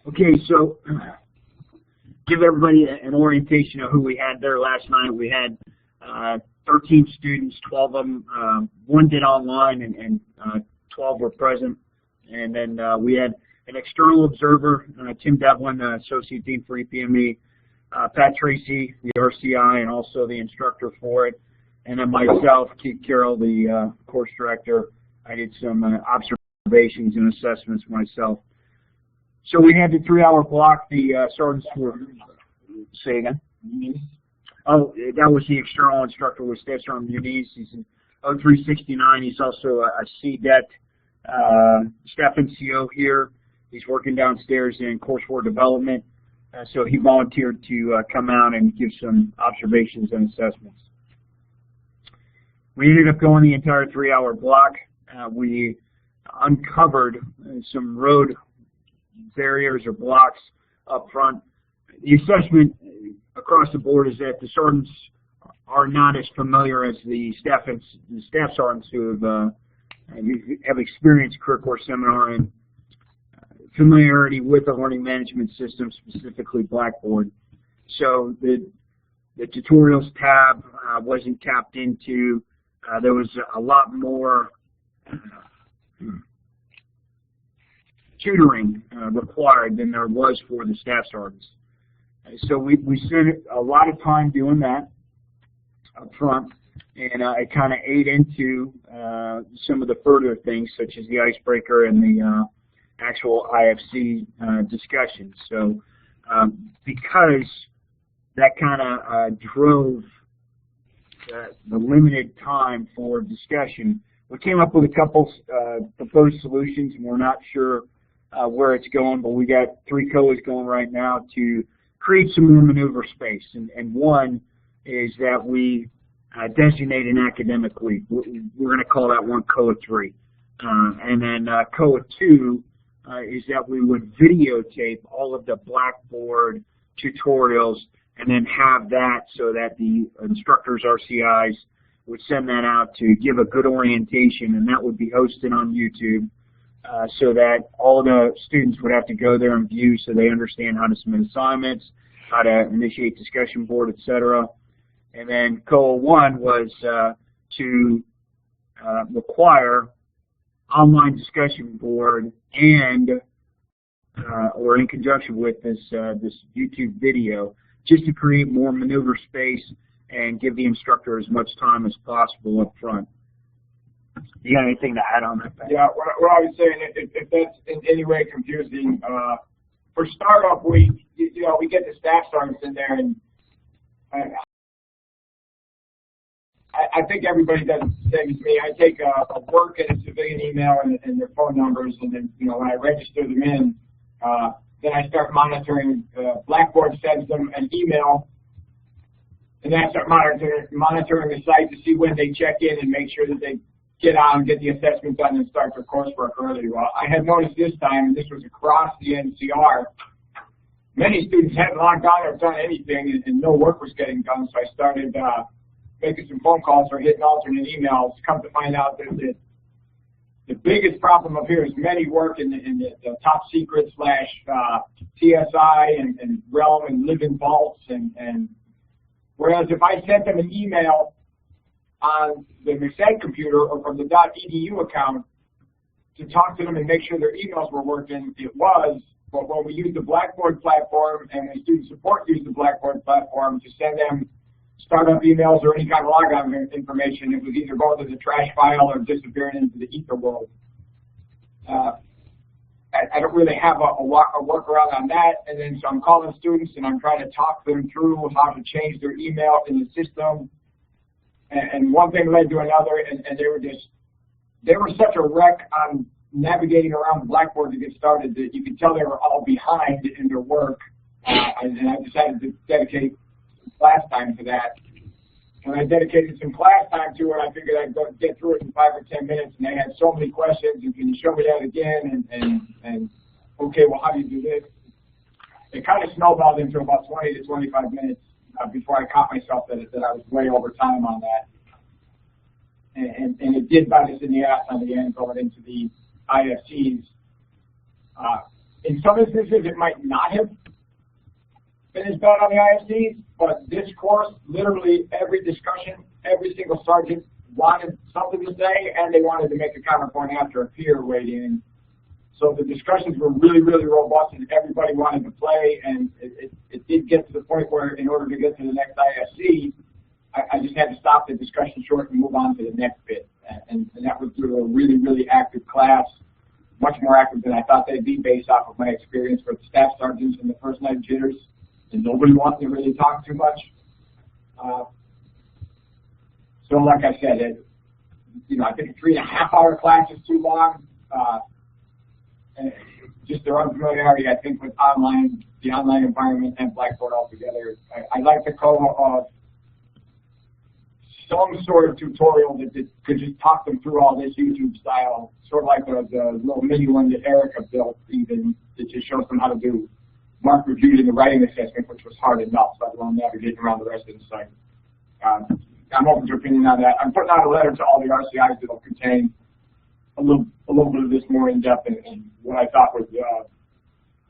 Okay, so give everybody an orientation of who we had there last night. We had 13 students, 12 of them, one did online, and 12 were present. And then we had an external observer, Tim Devlin, Associate Dean for EPME, Pat Tracy, the RCI, and also the instructor for it. And then myself, Keith Carroll, the course director. I did some observations and assessments myself. So we had the 3-hour block. The sergeants were, say again? Oh, that was the external instructor with Staff Sergeant Muniz. He's an 0369. He's also a CDET staff NCO here. He's working downstairs in course 4 development. So he volunteered to come out and give some observations and assessments. We ended up going the entire 3-hour block. We uncovered some road barriers or blocks up front. The assessment across the board is that the sergeants are not as familiar as the staff sergeants who have experienced career course seminar and familiarity with the learning management system, specifically Blackboard. So the tutorials tab wasn't tapped into. There was a lot more tutoring required than there was for the staff sergeants. So we spent a lot of time doing that up front, and it kind of ate into some of the further things, such as the icebreaker and the actual IFC discussion. So because that kind of drove the limited time for discussion, we came up with a couple proposed solutions, and we're not sure where it's going, but we got 3 COAs going right now to create some more maneuver space. And one is that we designate an academic week. We're going to call that one COA 3. And then COA 2 is that we would videotape all of the Blackboard tutorials and then have that so that the instructors, RCIs, would send that out to give a good orientation, and that would be hosted on YouTube so that all the students would have to go there and view so they understand how to submit assignments, how to initiate discussion board, etc. And then COA 1 was to require online discussion board and or in conjunction with this YouTube video, just to create more maneuver space and give the instructor as much time as possible up front. You got anything to add on that? Yeah, what I was saying, if that's in any way confusing, for startup week, we get the staff sergeants in there, and I think everybody does the same as me. I take a work and a civilian email and their phone numbers, and then when I register them in, then I start monitoring. Blackboard sends them an email, and then I start monitoring the site to see when they check in and make sure that they get on, get the assessment done, and start their coursework early. Well, I had noticed this time, and this was across the NCR, many students hadn't logged on or done anything, and no work was getting done, so I started making some phone calls or hitting alternate emails. Come to find out that the biggest problem up here is many work in the top secret / TSI and realm and live in vaults, and whereas if I sent them an email on the Merced computer or from the .edu account to talk to them and make sure their emails were working, it was, but when we use the Blackboard platform and when student support use the Blackboard platform to send them startup emails or any kind of logon information, it was either going to the trash file or disappearing into the ether world. I don't really have a workaround on that, and then so I'm calling students and I'm trying to talk them through how to change their email in the system. And one thing led to another, and they were such a wreck on navigating around the Blackboard to get started that you could tell they were all behind in their work. And I decided to dedicate class time to that. And I dedicated some class time to it. I figured I'd go get through it in 5 or 10 minutes, and they had so many questions, and can you show me that again? And okay, well, how do you do this? It kind of snowballed into about 20 to 25 minutes before I caught myself that I was way over time on that. And it did bite us in the ass on the end going into the IFCs. In some instances, it might not have been as bad on the IFCs, but this course, literally every discussion, every single sergeant wanted something to say, and they wanted to make a counterpoint after a peer weighed in. So the discussions were really, really robust, and everybody wanted to play, and it did get to the point where in order to get to the next IFC, I just had to stop the discussion short and move on to the next bit. And that was through a really, really active class, much more active than I thought they'd be based off of my experience with staff sergeants in the first night jitters, and nobody wanted to really talk too much. So like I said, I think a 3.5-hour class is too long. And just their unfamiliarity, I think, with the online environment and Blackboard altogether. I'd like to call some sort of tutorial that could just talk them through all this YouTube style, sort of like the little mini one that Erica built, even, that just shows them how to do mark reviews in the writing assessment, which was hard enough, let alone navigating around the rest of the site. I'm open to opinion on that. I'm putting out a letter to all the RCIs that will contain a little bit of this more in depth, and what I thought was,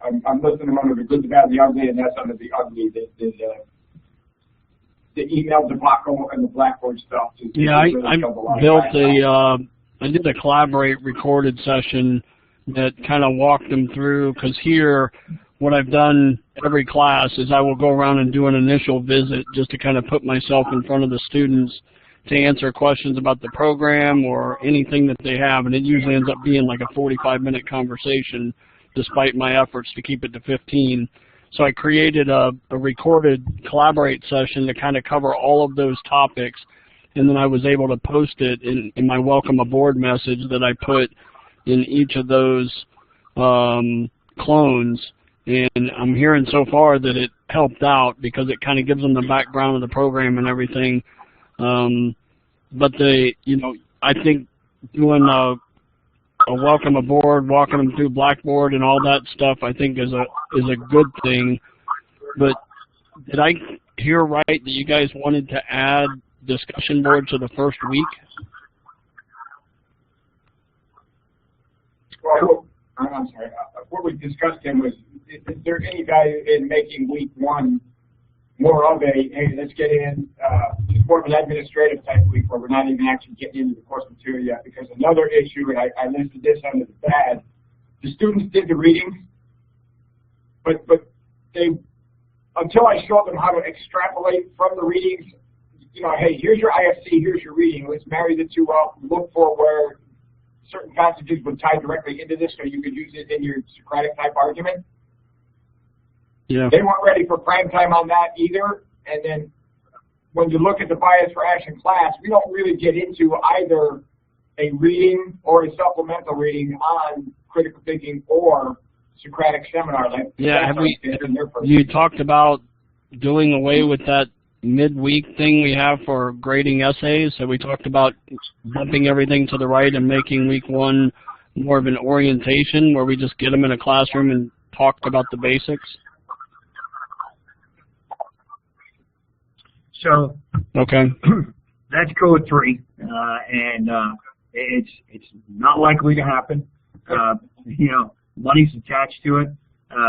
I'm listing them under the good, the bad, and the ugly, and that's under the ugly, the email debacle and the Blackboard stuff. Yeah, I did a Collaborate recorded session that kind of walked them through, because here, what I've done every class is I will go around and do an initial visit just to kind of put myself in front of the students to answer questions about the program or anything that they have, and it usually ends up being like a 45-minute conversation despite my efforts to keep it to 15. So I created a recorded Collaborate session to kind of cover all of those topics, and then I was able to post it in my welcome aboard message that I put in each of those clones. And I'm hearing so far that it helped out because it kind of gives them the background of the program and everything. But I think doing a welcome aboard, walking them through Blackboard and all that stuff, I think is a good thing. But did I hear right that you guys wanted to add discussion boards to the first week? Well, I'm sorry. What we discussed, Tim, was is there any value in making week one more of a, hey, let's get in, just more of an administrative type week where we're not even actually getting into the course material yet? Because another issue, and I listed this under the bad, the students did the readings, but they, until I showed them how to extrapolate from the readings, hey, here's your IFC, here's your reading, let's marry the two up, look for where certain passages would tie directly into this so you could use it in your Socratic type argument. Yeah. They weren't ready for prime time on that either. And then when you look at the bias for action class, we don't really get into either a reading or a supplemental reading on critical thinking or Socratic seminar. You talked about doing away with that midweek thing we have for grading essays. So we talked about bumping everything to the right and making week one more of an orientation where we just get them in a classroom and talk about the basics. So okay, that's code 3, and it's not likely to happen. Money's attached to it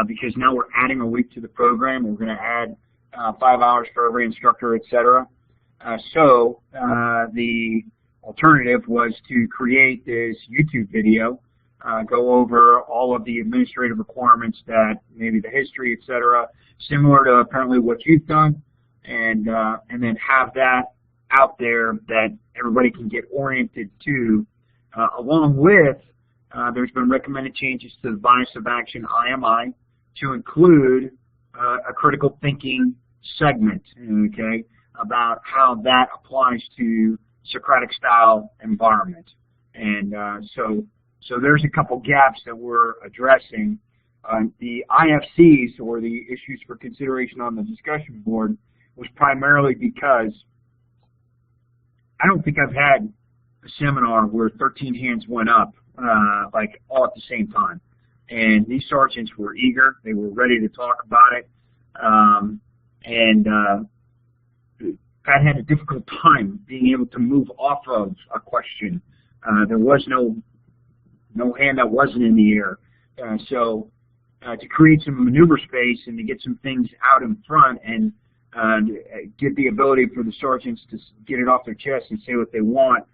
because now we're adding a week to the program. We're going to add 5 hours for every instructor, etc. So the alternative was to create this YouTube video, go over all of the administrative requirements that maybe the history, etc., similar to apparently what you've done. And then have that out there that everybody can get oriented to, along with there's been recommended changes to the bias of action IMI to include a critical thinking segment, okay, about how that applies to Socratic style environment. And so there's a couple gaps that we're addressing. The IFCs, or the issues for consideration on the discussion board, was primarily because I don't think I've had a seminar where 13 hands went up, like all at the same time. And these sergeants were eager. They were ready to talk about it. Pat had a difficult time being able to move off of a question. There was no hand that wasn't in the air. So to create some maneuver space and to get some things out in front and get the ability for the sergeants to get it off their chest and say what they want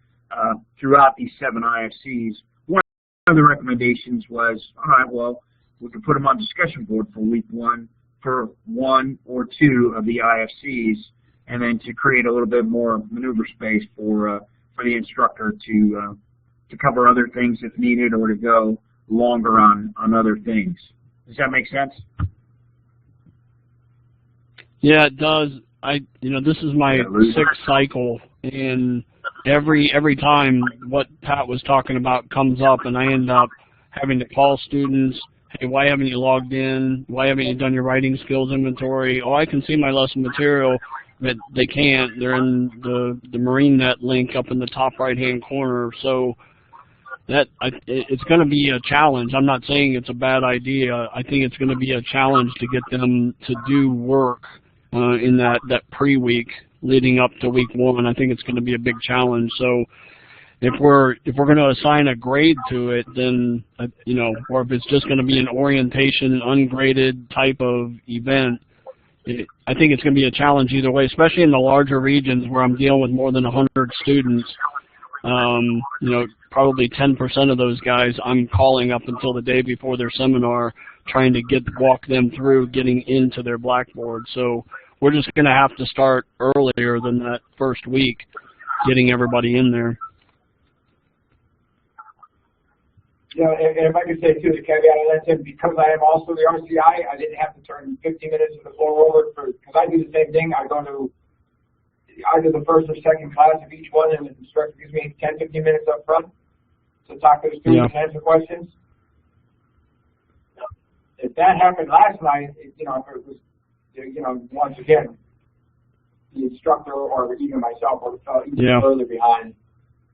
throughout these 7 IFCs. One of the recommendations was, all right, well, we could put them on discussion board for week 1 for 1 or 2 of the IFCs, and then to create a little bit more maneuver space for the instructor to cover other things if needed, or to go longer on other things. Does that make sense? Yeah, it does. This is my 6th cycle, and every time what Pat was talking about comes up, and I end up having to call students. Hey, why haven't you logged in? Why haven't you done your writing skills inventory? Oh, I can see my lesson material, but they can't. They're in the MarineNet link up in the top right-hand corner. So it's going to be a challenge. I'm not saying it's a bad idea. I think it's going to be a challenge to get them to do work in that pre-week leading up to week 1. I think it's going to be a big challenge. So if we're going to assign a grade to it, then or if it's just going to be an orientation, ungraded type of event, I think it's going to be a challenge either way, especially in the larger regions where I'm dealing with more than 100 students. Probably 10% of those guys I'm calling up until the day before their seminar, trying to walk them through getting into their Blackboard. So we're just going to have to start earlier than that first week, getting everybody in there. And if I could say too, the caveat on that, Tim, because I am also the RCI, I didn't have to turn 15 minutes of the floor over because I do the same thing. I go to either the first or second class of each one, and the instructor gives me 10, 15 minutes up front to talk to the students and answer questions. If that happened last night, if it was, once again, the instructor or even myself would have felt even further behind,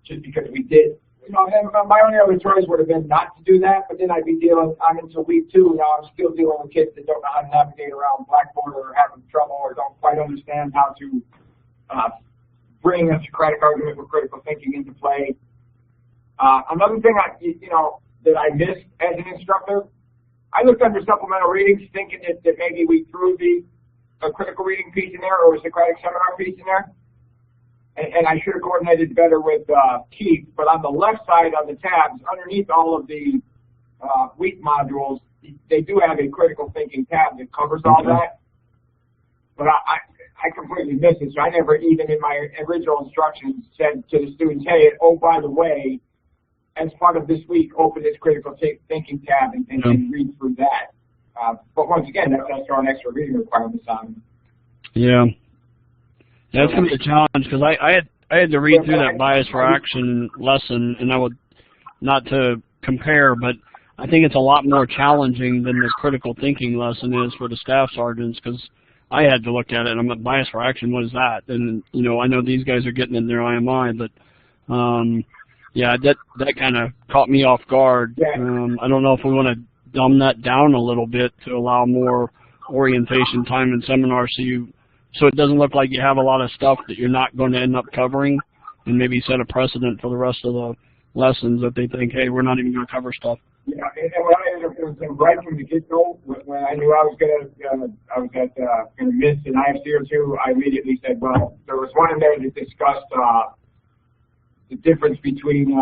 just because we did. And my only other choice would have been not to do that, but then I'd be I'm into week 2, now I'm still dealing with kids that don't know how to navigate around Blackboard or having trouble or don't quite understand how to bring a Socratic argument with critical thinking into play. Another thing that I missed as an instructor, I looked under supplemental readings thinking that maybe we threw a critical reading piece in there or a Socratic seminar piece in there. And I should have coordinated better with Keith, but on the left side of the tabs, underneath all of the week modules, they do have a critical thinking tab that covers all that. But I completely missed it, so I never even in my original instructions said to the students, hey, oh, by the way, as part of this week, open this critical thinking tab and read through that. But once again, that's throwing extra reading requirements on. Yeah. Yeah, it's going to be a challenge because I had to read through that bias for action lesson, and I would, not to compare, but I think it's a lot more challenging than the critical thinking lesson is for the staff sergeants, because I had to look at it and I'm like, bias for action, what is that? And I know these guys are getting in their IMI, but yeah, that kind of caught me off guard. I don't know if we want to dumb that down a little bit to allow more orientation time in seminars, so it doesn't look like you have a lot of stuff that you're not going to end up covering, and maybe set a precedent for the rest of the lessons that they think, hey, we're not even going to cover stuff. Yeah, and when I ended up doing right from the get-go, when I knew I was going to miss an IFC or two, I immediately said, well, there was one in there that discussed the difference between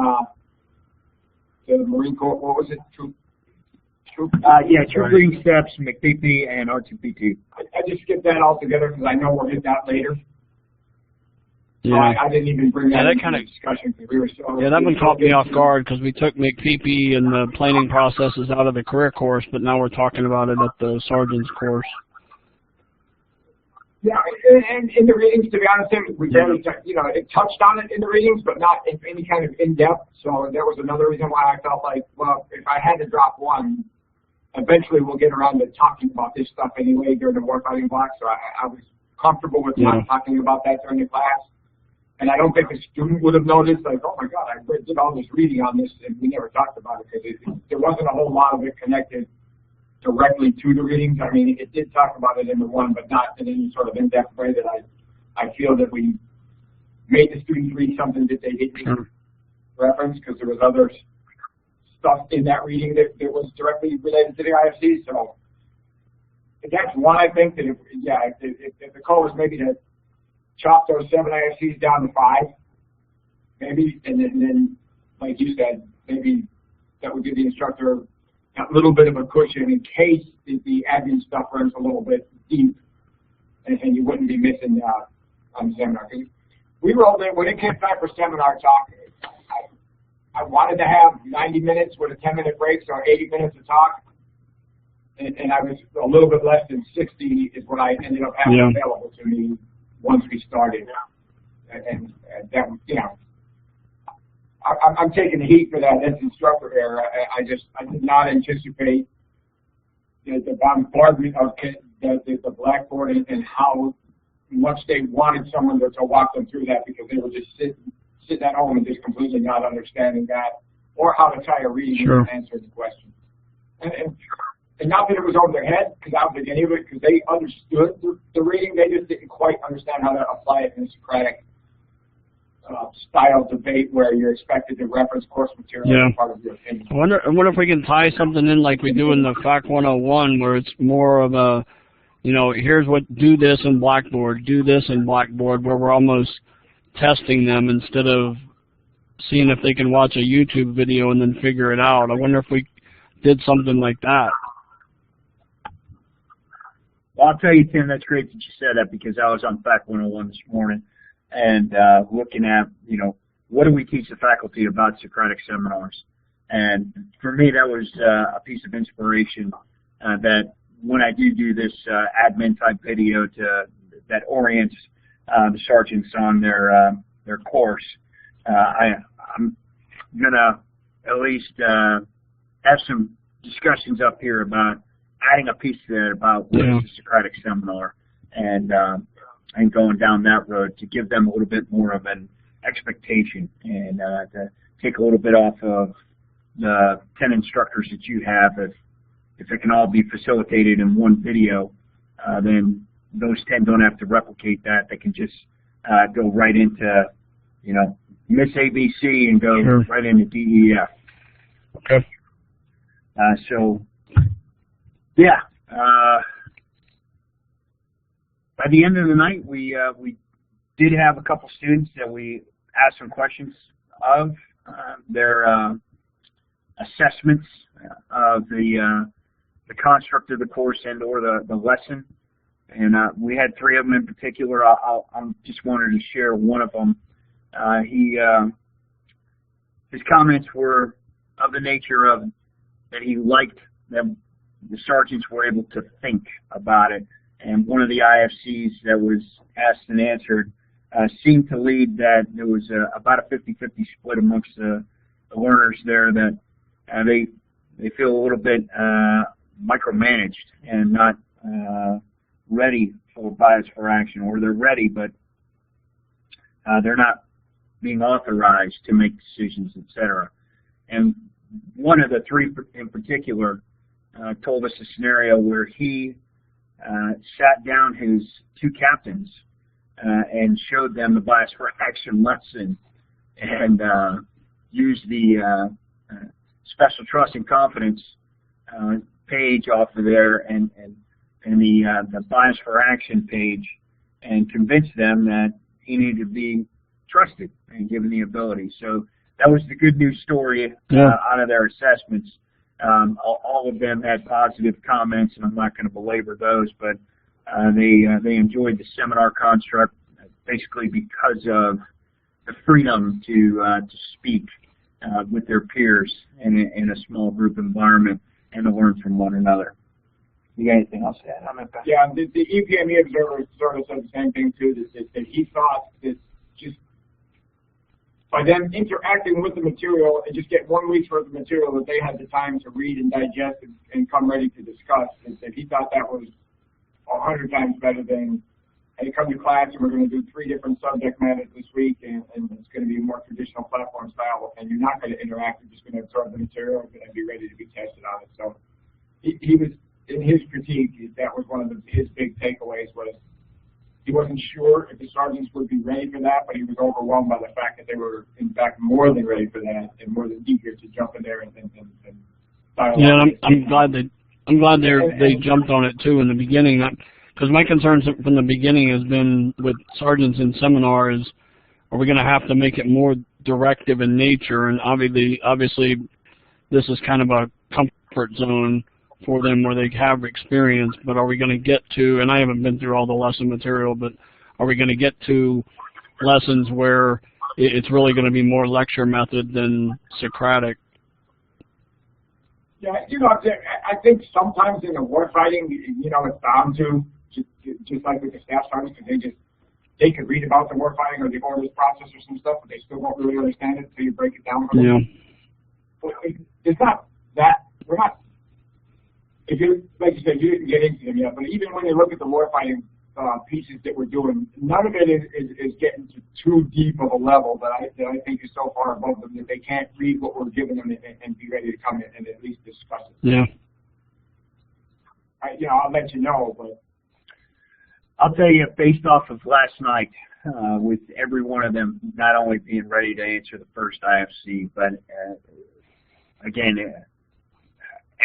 the Marine Corps, what was it, troop reading steps, McPP, and R2P2. I just skipped that altogether because I know we'll hit that later. Yeah, I didn't even bring that into the discussion because we were so. Yeah, that one caught me off guard because we took McPP and the planning processes out of the career course, but now we're talking about it at the sergeant's course. Yeah, and in the readings, to be honest, we barely, it touched on it in the readings, but not in any kind of in-depth. So that was another reason why I felt like, well, if I had to drop one, eventually we'll get around to talking about this stuff anyway during the warfighting block. So I was comfortable with not talking about that during the class. And I don't think a student would have noticed, like, oh my God, I did all this reading on this and we never talked about it, because there wasn't a whole lot of it connected directly to the readings. I mean, it did talk about it in the one, but not in any sort of in-depth way that I feel that we made the students read something that they didn't reference, because there was other stuff in that reading that was directly related to the IFC. So that's one, I think, that if the goal was maybe to chop those 7 IFCs down to 5, maybe, and then like you said, maybe that would give the instructor a little bit of a cushion in case the admin stuff runs a little bit deep, and you wouldn't be missing on the seminar. We rolled in, when it came time for seminar talk, I wanted to have 90 minutes with a 10-minute break, so 80 minutes of talk, and I was a little bit less than 60 is what I ended up having available to me once we started. And that, you know, I'm taking the heat for that as instructor here. I did not anticipate the bombardment of the Blackboard and how much they wanted someone to walk them through that, because they were just sitting at home and just completely not understanding that, or how to tie a reading and answer the question. And not that it was over their head, because I don't think any of it, because they understood the reading, they just didn't quite understand how to apply it in a Socratic style debate where you're expected to reference course material as part of your opinion. I wonder if we can tie something in like we do in the FAC 101, where it's more of a, you know, here's what, do this in Blackboard, do this in Blackboard, where we're almost testing them instead of seeing if they can watch a YouTube video and then figure it out. I wonder if we did something like that. Well, I'll tell you, Tim, that's great that you said that, because I was on FAC 101 this morning and looking at, you know, what do we teach the faculty about Socratic seminars? And for me, that was a piece of inspiration that when I do this admin type video that orients the sergeants on their course, I'm gonna at least have some discussions up here about adding a piece to that about what is a Socratic seminar, and going down that road to give them a little bit more of an expectation, and to take a little bit off of the 10 instructors that you have. If it can all be facilitated in one video, then those 10 don't have to replicate that. They can just go right into, you know, Miss ABC and go right into DEF. Okay. So, yeah. By the end of the night, we did have a couple students that we asked some questions of their assessments of the construct of the course and or the lesson, and we had 3 of them in particular. I just wanted to share one of them. His comments were of the nature of that he liked that the sergeants were able to think about it, and one of the IFCs that was asked and answered seemed to lead that there was about a 50-50 split amongst the learners there, that they feel a little bit micromanaged and not ready for bias for action, or they're ready but they're not being authorized to make decisions, etc. And one of the 3 in particular told us a scenario where he sat down his 2 captains and showed them the bias for action lesson, and used the special trust and confidence page off of there and the bias for action page, and convinced them that he needed to be trusted and given the ability. So that was the good news story out of their assessments. All of them had positive comments, and I'm not going to belabor those, but they enjoyed the seminar construct basically because of the freedom to speak with their peers in a small group environment and to learn from one another. You got anything else to add? Yeah, the EPME observer sort of said the same thing too, that he thought that just by them interacting with the material and just get 1 week's worth of material that they had the time to read and digest and come ready to discuss, and he thought that was 100 times better than, hey, come to class and we're going to do 3 different subject matters this week, and it's going to be more traditional platform style, and you're not going to interact, you're just going to absorb the material and be ready to be tested on it. So he was, in his critique, that was one of his big takeaways was he wasn't sure if the sergeants would be ready for that, but he was overwhelmed by the fact that they were, in fact, more than ready for that and more than eager to jump in there and dialogue. Yeah, and I'm glad they jumped on it too in the beginning. Because my concerns from the beginning has been with sergeants in seminars, are we going to have to make it more directive in nature? And obviously, this is kind of a comfort zone for them where they have experience. But are we going to get to, and I haven't been through all the lesson material, but are we going to get to lessons where it's really going to be more lecture method than Socratic? Yeah, I think sometimes in the war fighting, it's down to, just like with the staff sergeants, because they could read about the war fighting or the orders process or some stuff, but they still won't really understand it until you break it down for them. Yeah. But it's not that, we're not, if you, like you said, you didn't get into them yet, but even when you look at the war fighting pieces that we're doing, none of it is getting to too deep of a level that I think is so far above them that they can't read what we're giving them and be ready to come in and at least discuss it. Yeah. I'll let you know, but I'll tell you, based off of last night, with every one of them not only being ready to answer the first IFC, but again,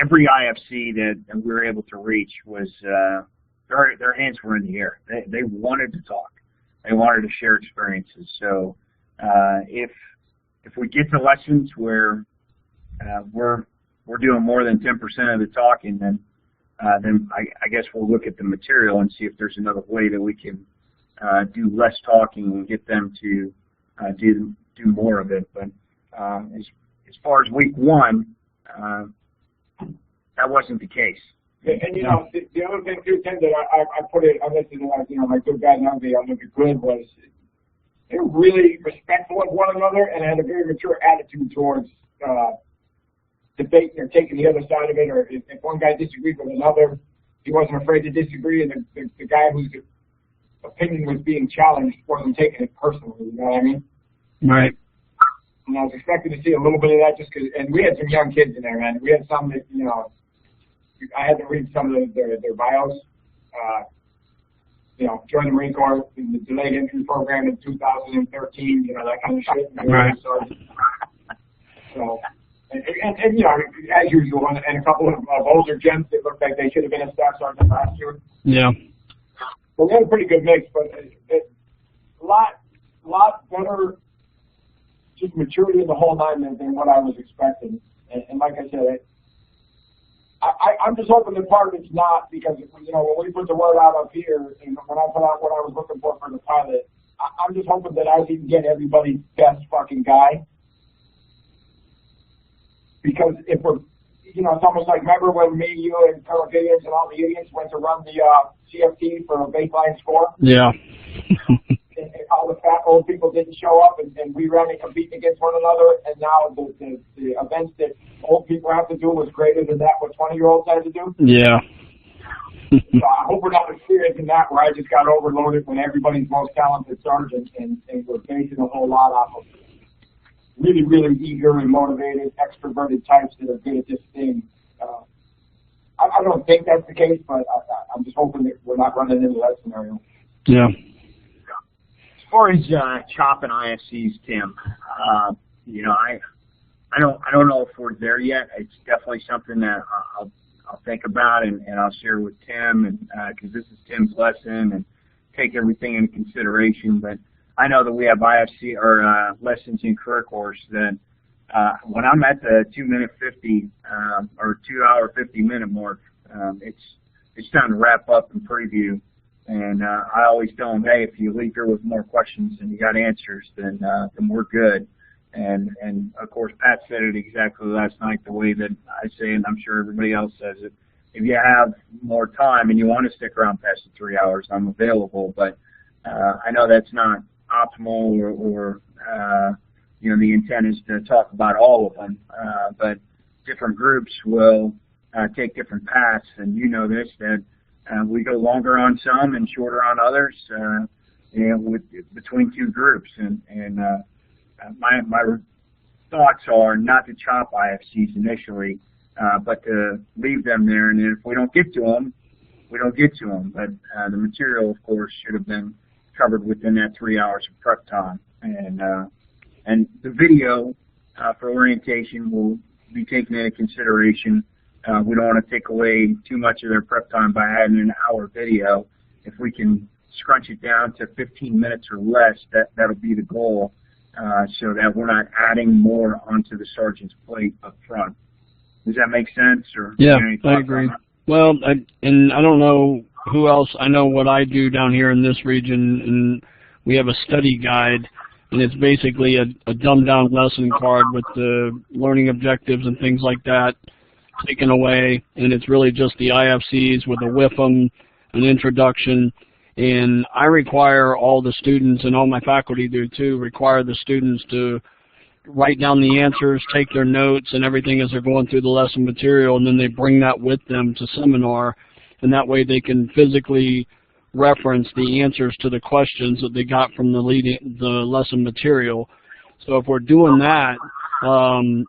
every IFC that we were able to reach was their hands were in the air. They wanted to talk. They wanted to share experiences. So if we get to lessons where we're doing more than 10% of the talking, then I guess we'll look at the material and see if there's another way that we can do less talking and get them to do more of it. But as far as week one, that wasn't the case. And the other thing too, Tim, that I put it on this, my good, bad, and ugly, I'll make it good, was they were really respectful of one another and had a very mature attitude towards debate or taking the other side of it, or if one guy disagreed with another, he wasn't afraid to disagree, and the guy whose opinion was being challenged wasn't taking it personally, you know what I mean? Right. And I was expecting to see a little bit of that just because, and we had some young kids in there, man. We had some that, I had to read some of their bios. Joined the Marine Corps in the delayed entry program in 2013, that kind of shit. Right. So, and as usual, and a couple of older gents that looked like they should have been a staff sergeant last year. Yeah. Well, we had a pretty good mix, but a lot better just maturity of the whole nine than what I was expecting. And like I said, I'm just hoping that part of it's not, because, when we put the word out up here, and when I put out what I was looking for the pilot, I'm just hoping that I didn't get everybody's best fucking guy. Because if we're, it's almost like, remember when me, you, and Colonel Gideons and all the idiots went to run the CFT for a baseline score? Yeah. And all the fat old people didn't show up, and we ran and competing against one another, and now the events that old people have to do was greater than that what 20-year-olds had to do. Yeah. So I hope we're not experiencing that where I just got overloaded when everybody's most talented sergeant, and we're basing a whole lot off of really, really eager and motivated, extroverted types that are good at this thing. I don't think that's the case, but I'm just hoping that we're not running into that scenario. Yeah. As far as chopping IFCs, Tim, I don't know if we're there yet. It's definitely something that I'll think about and I'll share with Tim, and because this is Tim's lesson, and take everything into consideration. But I know that we have IFC or lessons in career course that when I'm at the 2-minute 50 or 2-hour 50-minute mark, it's time to wrap up and preview. And I always tell them, hey, if you leave here with more questions and you got answers, then we're good. And of course, Pat said it exactly last night the way that I say, and I'm sure everybody else says it. If you have more time and you want to stick around past the 3 hours, I'm available. But I know that's not optimal, or the intent is to talk about all of them. But different groups will take different paths, and you know this, that we go longer on some and shorter on others, between two groups. And my thoughts are not to chop IFCs initially, but to leave them there, and if we don't get to them, we don't get to them. But the material, of course, should have been covered within that 3 hours of prep time. And the video for orientation will be taken into consideration. We don't want to take away too much of their prep time by adding an hour video. If we can scrunch it down to 15 minutes or less, that'll be the goal, so that we're not adding more onto the sergeant's plate up front. Does that make sense? Or yeah, I agree. Well, I don't know who else. I know what I do down here in this region, and we have a study guide, and it's basically a dumbed-down lesson card with the learning objectives and things like that taken away, and it's really just the IFCs with a WIFM, an introduction, and I require all the students, and all my faculty do too, require the students to write down the answers, take their notes and everything as they're going through the lesson material, and then they bring that with them to seminar, and that way they can physically reference the answers to the questions that they got from the lesson material. So if we're doing that,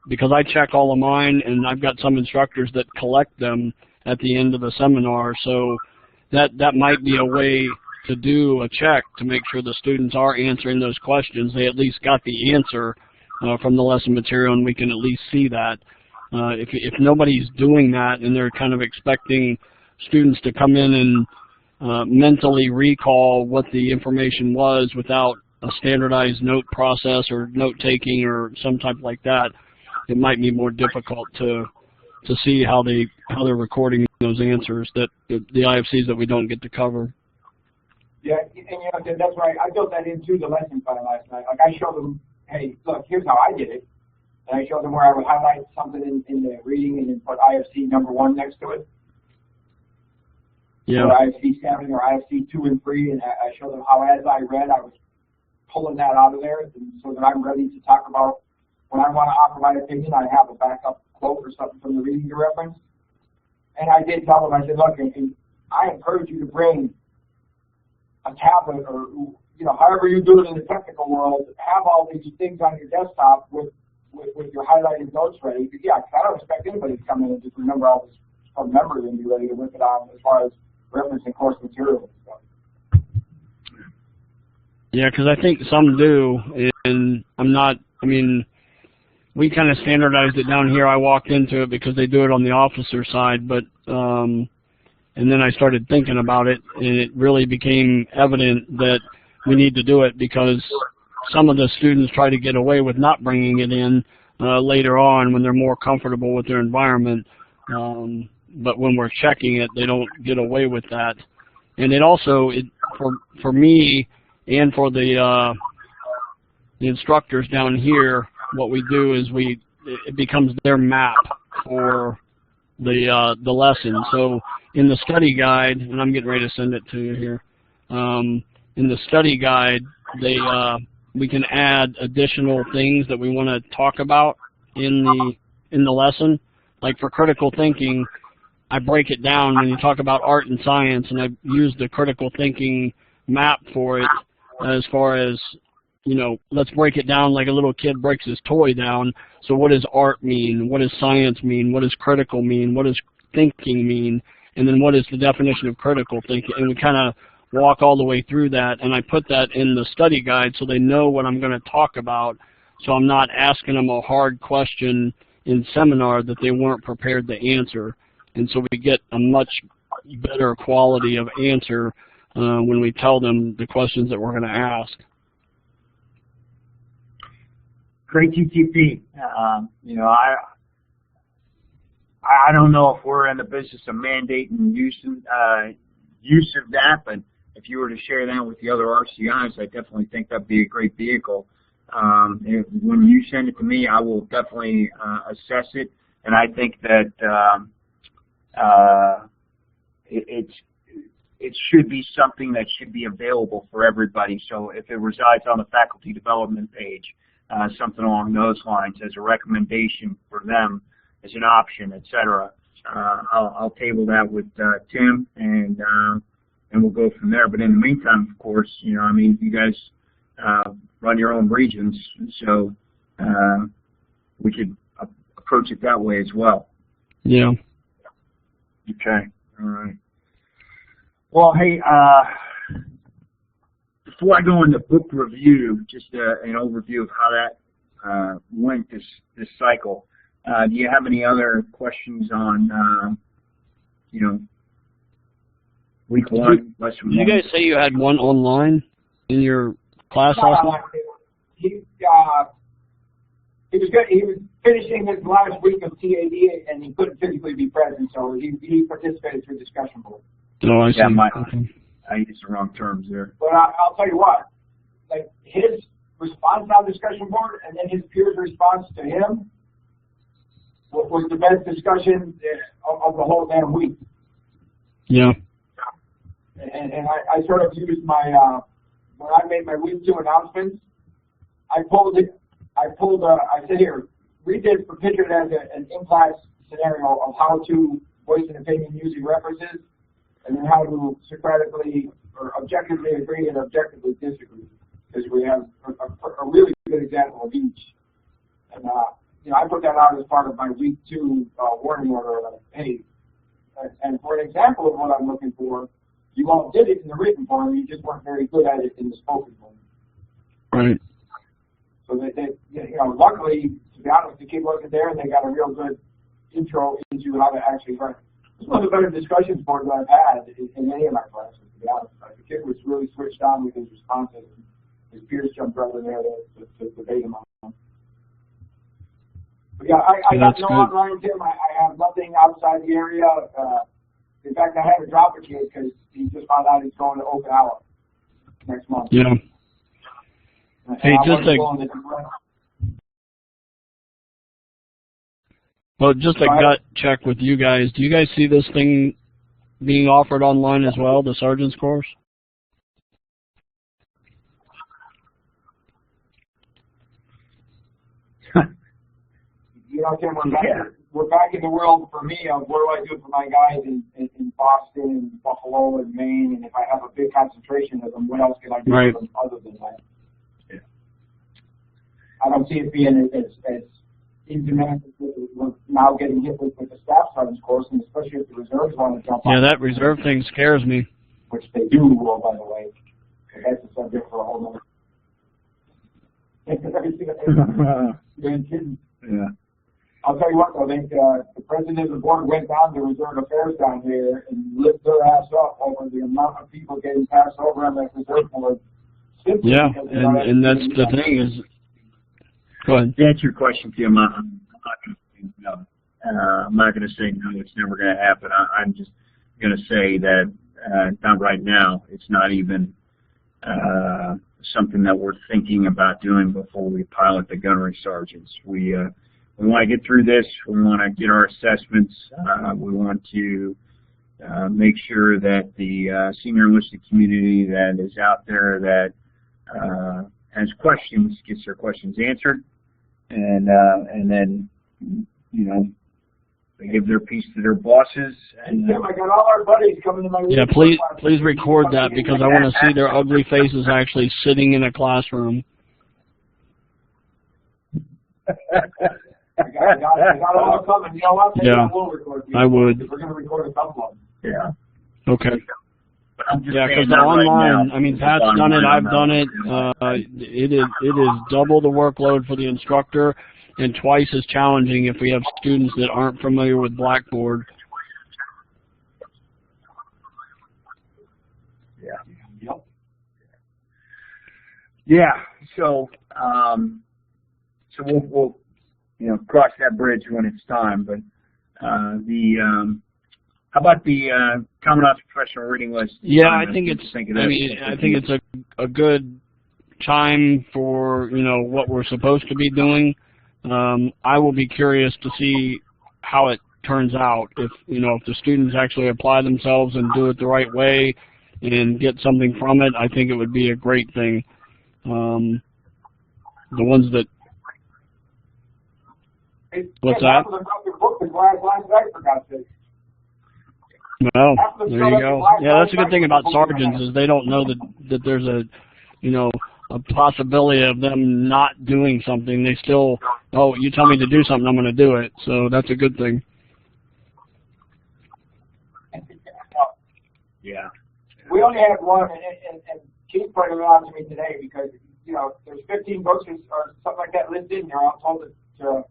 because I check all of mine, and I've got some instructors that collect them at the end of the seminar, so that might be a way to do a check to make sure the students are answering those questions. They at least got the answer from the lesson material, and we can at least see that. If nobody's doing that and they're kind of expecting students to come in and mentally recall what the information was without a standardized note process or note taking or some type like that, it might be more difficult to see how they're recording those answers, that the IFCs that we don't get to cover. Yeah, and that's why I built that into the lesson plan last night. Like, I showed them, hey, look, here's how I did it. And I showed them where I would highlight something in the reading and then put IFC number 1 next to it. Yeah. Or IFC 7 or IFC 2 and 3, and I showed them how, as I read, I was pulling that out of there, and so that I'm ready to talk about when I want to offer my opinion. I have a backup quote or something from the reading to reference. And I did tell them, I said, look, and I encourage you to bring a tablet or, however you do it in the technical world, have all these things on your desktop with your highlighted notes ready. But yeah, I don't expect anybody to come in and just remember all this from memory and be ready to whip it on as far as referencing course material and stuff. Yeah, because I think some do, and we kind of standardized it down here. I walked into it because they do it on the officer side, but and then I started thinking about it, and it really became evident that we need to do it because some of the students try to get away with not bringing it in later on when they're more comfortable with their environment. But when we're checking it, they don't get away with that. And it also, for me and for the instructors down here, what we do is it becomes their map for the lesson. So in the study guide, and I'm getting ready to send it to you here. In the study guide, we can add additional things that we want to talk about in the lesson. Like for critical thinking, I break it down when you talk about art and science, and I use the critical thinking map for it as far as, let's break it down like a little kid breaks his toy down. So what does art mean? What does science mean? What does critical mean? What does thinking mean? And then what is the definition of critical thinking? And we kind of walk all the way through that, and I put that in the study guide so they know what I'm going to talk about, so I'm not asking them a hard question in seminar that they weren't prepared to answer. And so we get a much better quality of answer when we tell them the questions that we're going to ask. Great TTP. I don't know if we're in the business of mandating use of that, but if you were to share that with the other RCIs, I definitely think that'd be a great vehicle. When you send it to me, I will definitely assess it, and I think that it should be something that should be available for everybody. So if it resides on the faculty development page, something along those lines as a recommendation for them as an option, etc. I'll table that with Tim, and we'll go from there. But in the meantime, of course, you guys run your own regions, so we could approach it that way as well. Yeah. Okay. All right. Well, hey, before I go into book review, just an overview of how that went this cycle. Do you have any other questions on, week one? Did you guys say you had one online in your class also? He was finishing his last week of TAD, and he couldn't physically be present, so he participated through discussion board. Oh, I see. Yeah, Okay. I used the wrong terms there. But I'll tell you what, like his response on discussion board, and then his peers' response to him was the best discussion of the whole damn week. Yeah. And I sort of used my when I made my week 2 announcements, I said, here, read this, but picture it as an in-class scenario of how to voice an opinion using references, and then how to Socratically or objectively agree and objectively disagree, because we have a really good example of each. And I put that out as part of my week 2 warning order. Like, hey, and for an example of what I'm looking for, you all did it in the written form, you just weren't very good at it in the spoken form. Right. So luckily, to be honest, the kid wasn't there, and they got a real good intro into how to actually write. It's one of the better discussions boards that I've had in any of my classes, to be honest. The kid was really switched on with his responses, and his peers jumped right in there to debate him on. But yeah, I got no online, Tim. I have nothing outside the area. In fact, I had to drop a kid because he just found out he's going to Okinawa next month. Yeah. Hey, just a gut check with you guys. Do you guys see this thing being offered online as well, the sergeant's course? Tim, we're back in the world for me of what do I do for my guys in Boston and Buffalo and Maine, and if I have a big concentration of them, what else can I do for them other than that? Yeah. I don't see it being as in demand as we're now getting hit with the staff sergeant's course, and especially if the reserves want to jump on. Yeah, that reserve thing scares me. Which they do, by the way. That's a subject for a whole nother. Yeah. I'll tell you what, though, the president of the board went down to Reserve Affairs down here and lifted their ass up over the amount of people getting passed over on that reserve board. Yeah, and that's the thing is, go ahead. To answer your question, Tim, I'm not going to say no, it's never going to happen. I'm just going to say that not right now. It's not even something that we're thinking about doing before we pilot the gunnery sergeants. We want to get through this. We want to get our assessments. We want to make sure that the senior enlisted community that is out there that has questions gets their questions answered, and then they give their piece to their bosses. And Tim, I got all our buddies coming to my room. Yeah, please record that because I want to see their ugly faces actually sitting in a classroom. I got all coming. You know what? Yeah, I would. We're going to record a couple of them. Yeah. Okay. Yeah, because online, I mean, Pat's done it, I've done it. It is double the workload for the instructor and twice as challenging if we have students that aren't familiar with Blackboard. Yeah. Yep. Yeah. So, we'll cross that bridge when it's time. But how about the Commandant's Professional Reading List? Yeah, I think it's a good time for what we're supposed to be doing. I will be curious to see how it turns out. If the students actually apply themselves and do it the right way and get something from it, I think it would be a great thing. The ones that what's that? Well, there you go. Yeah, that's a good thing about sergeants is they don't know that there's a possibility of them not doing something. They still, oh, you tell me to do something, I'm going to do it. So that's a good thing. Yeah. we only have one, and Keith pointed it out to me today because, you know, there's 15 books or something like that listed, and they're all told to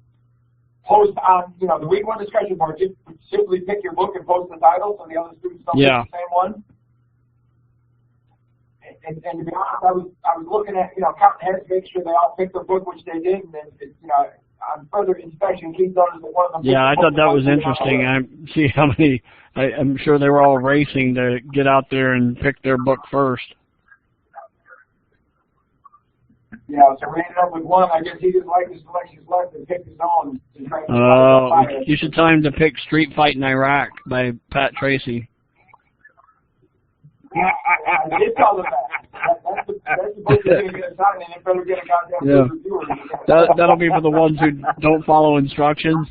post on, you know, the week one discussion board. Just simply pick your book and post the title so the other students don't pick the same one. And to be honest, I was looking at, you know, counting heads to make sure they all picked their book, which they did, and then, you know, on further inspection, Keith noticed that one of them. Yeah, I thought that was interesting. I see how many. I'm sure they were all racing to get out there and pick their book first. Yeah, so we ended up with one. I guess he didn't like the selections left and picked his own. You should tell him to pick Street Fight in Iraq by Pat Tracy. I did tell them that. That's the book that's going to get assigned, and it better get a goddamn reviewer. That'll be for the ones who don't follow instructions.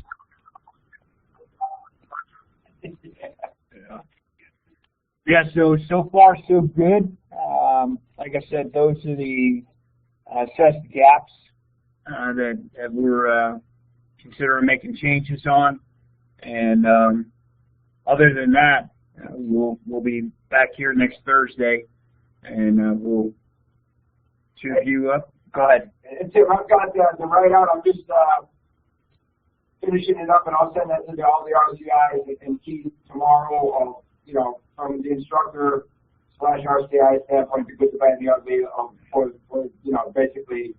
Yeah, so far so good. Like I said, those are the assessed gaps that we're considering making changes on, and other than that, we'll be back here next Thursday, and we'll tube you up. Go ahead. And Tim, I've got the write-out. I'm just finishing it up, and I'll send that to all the RCIs and Keith tomorrow. You know, from the instructor / RCI standpoint, the good, the bad, and the ugly, for you know, basically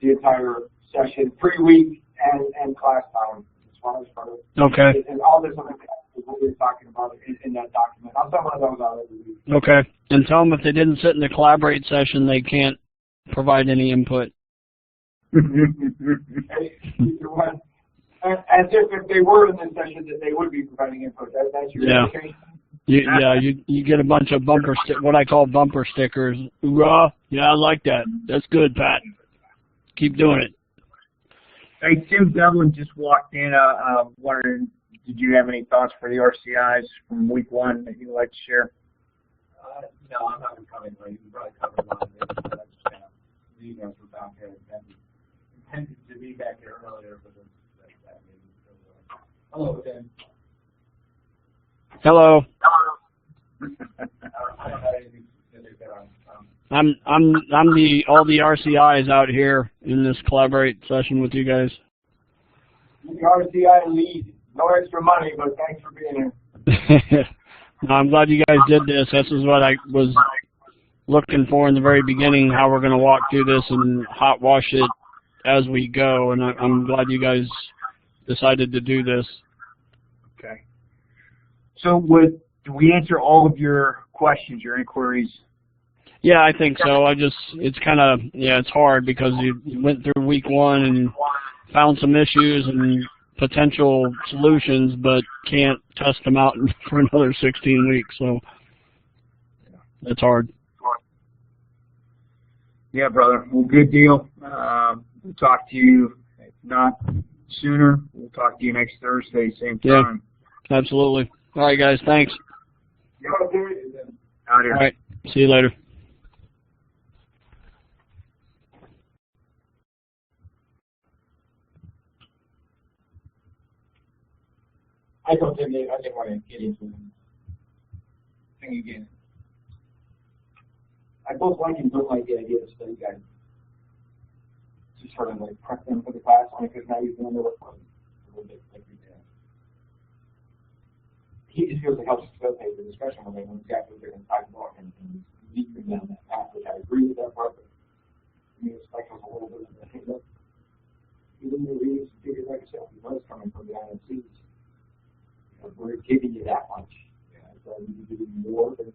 the entire session, pre-week and class time as far as okay. And all this other is what we're talking about in that document. I'll send one of those out every week. Okay. And tell them if they didn't sit in the collaborate session, they can't provide any input. As if they were in this session, that they would be providing input. That's your indication? You get a bunch of what I call bumper stickers. Hoorah! Yeah, I like that. That's good, Pat. Keep doing it. Hey, Tim Devlin just walked in. Wondering, did you have any thoughts for the RCIs from week one that you'd like to share? No, I'm not coming late. You probably covered a lot of it, but I just kind of, you guys were back there. Intended to be back here earlier, but that meeting. Hello, Tim. Hello. I don't have anything specific that I'm all the RCIs out here in this collaborate session with you guys. The RCI lead. No extra money, but thanks for being here. No, I'm glad you guys did this. This is what I was looking for in the very beginning, how we're going to walk through this and hot wash it as we go, and I'm glad you guys decided to do this. Okay. So do we answer all of your questions, your inquiries? Yeah, I think so. It's kind of, it's hard because you went through week one and found some issues and potential solutions, but can't test them out for another 16 weeks. So that's hard. Yeah, brother. Well, good deal. We'll talk to you, if not sooner, we'll talk to you next Thursday, same time. Yeah, absolutely. All right, guys. Thanks. Out here. All right. See you later. I didn't want to get into the thing again. I both like and don't like the idea of study guide. Just sort of like prep them for the class, only because now you've done the work for them a little bit like we did. He just feels it helps facilitate the discussion when they know exactly what they're going to talk about and lead them down that path, which I agree with that part, but to me it's like a little bit of a hang up. Even though we used to figure like yourself, he was coming from the IMCs. We're giving you that much. So we need to do more than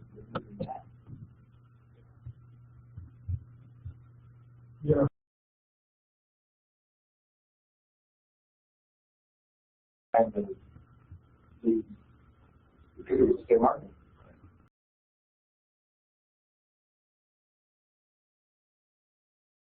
that. Yeah. And because it was state marketing.